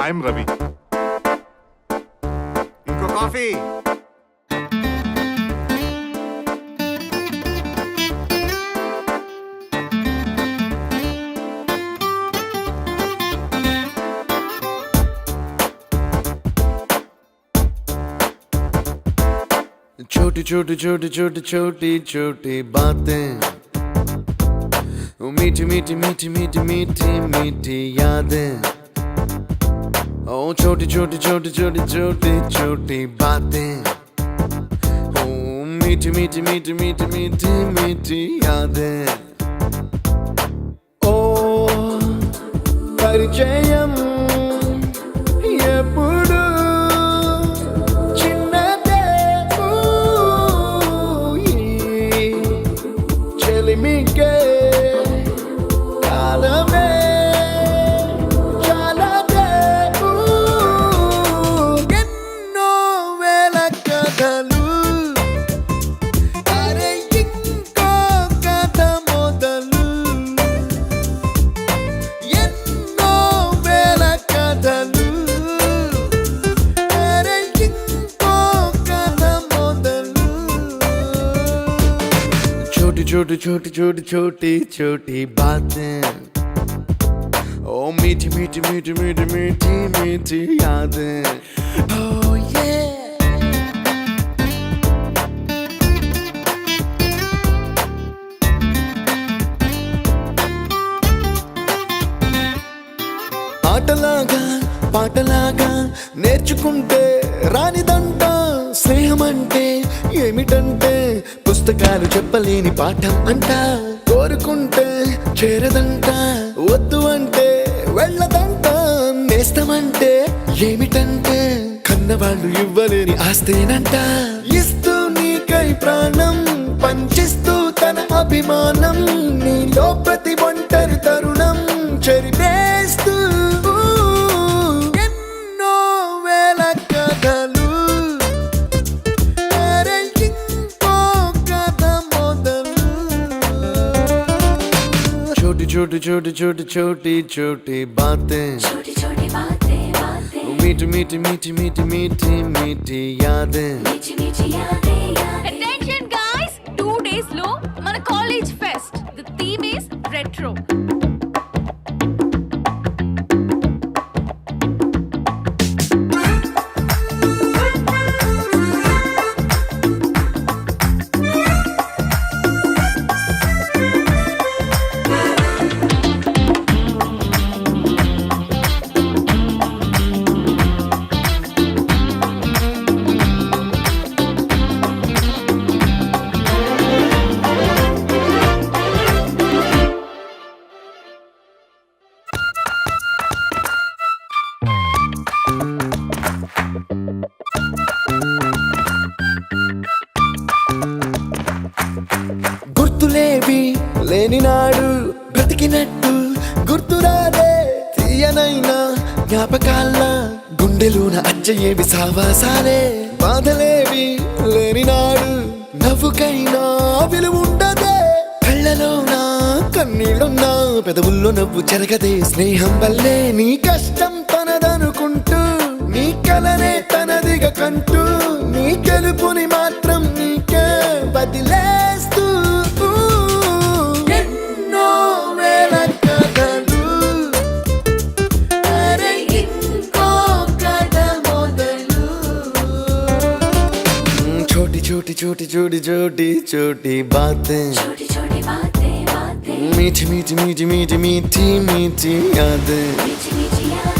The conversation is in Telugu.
ఐఎమ్ రవి. ఇంకో కాఫీ. छोटी छोटी छोटी छोटी छोटी छोटी बातें, मीठी मीठी मीठी मीठी मीठी मीठी यादें. ओ छोटी छोटी छोटी छोटी छोटी छोटी बातें, ओ मीठी मीठी मीठी मीठी मीठी मीठी यादें. ओ परिचयम ఎప్పుడు చిన్నదే, చెలిమికే కాలమే చాలదే. ఎన్నో వేల కథలు, అరే ఇంకో కథ మొదలు. ఎన్నో వేల కథలు, అరే ఇంకో కథ మొదలు. छोटी छोटी छोटी छोटी छोटी छोटी बातें, ओ मीठी मीठी मीठी मीठी मीठी मीठी यादें. Oh yeah. ఆటలాగా పాటలాగా నేర్చుకుంటే రానిదంట స్నేహం అంటే ఏమిటంటే, పుస్తకాలు చెప్పలేని పాఠం అంట. కోరుకుంటే చేరదంట, వద్దు అంటే వెళ్ళదంట. నేస్తమంటే ఏమిటంటే, కన్నవాళ్ళు ఇవ్వలేని ఆస్తేనంట. ఇస్తూ నీకై ప్రాణం పంచిస్తూ తన అభిమానం, నీలో ప్రతి ఒంటరి తరుణం చెరిపేస్తూ. ఎన్నో వేల కథలు, అరే ఇంకో కథ మొదలు. छोटी छोटी छोटी छोटी छोटी छोटी बातें, छोटी छोटी बातें बातें, मीठी मीठी मीठी मीठी मीठी मीठी यादें. मीठी मीठी यादें यादें. Attention guys, 2 days లో మన college fest. The theme is retro. గుర్తులేవి లేని నాడు బ్రతికినట్టు గుర్తురాదే తీయనైనా జ్ఞాపకాల గుండెలోన అచ్చయేవి సావాసాలే. బాధలేవి లేని నాడు నవ్వుకైనా విలువుండదే. కళ్ళలోన కన్నీళ్ళున్నా పెదవుల్లో నవ్వు చెరగదే. స్నేహం వల్లే నీ కష్టం తనదనుకుంటూ, నీ కలనే తనదిగా కంటూ, నీ గెలుపుని మాత్రం నీకే బదిలేస్తూ. ఎన్నో వేల కథలు, అరే ఇంకో కథ మొదలు. छोटी छोटी छोटी छोटी छोटी छोटी बातें, छोटी छोटी बातें बातें, मीठी मीठी मीठी मीठी मीठी मीठी यादें. मीठी मीठी यादें.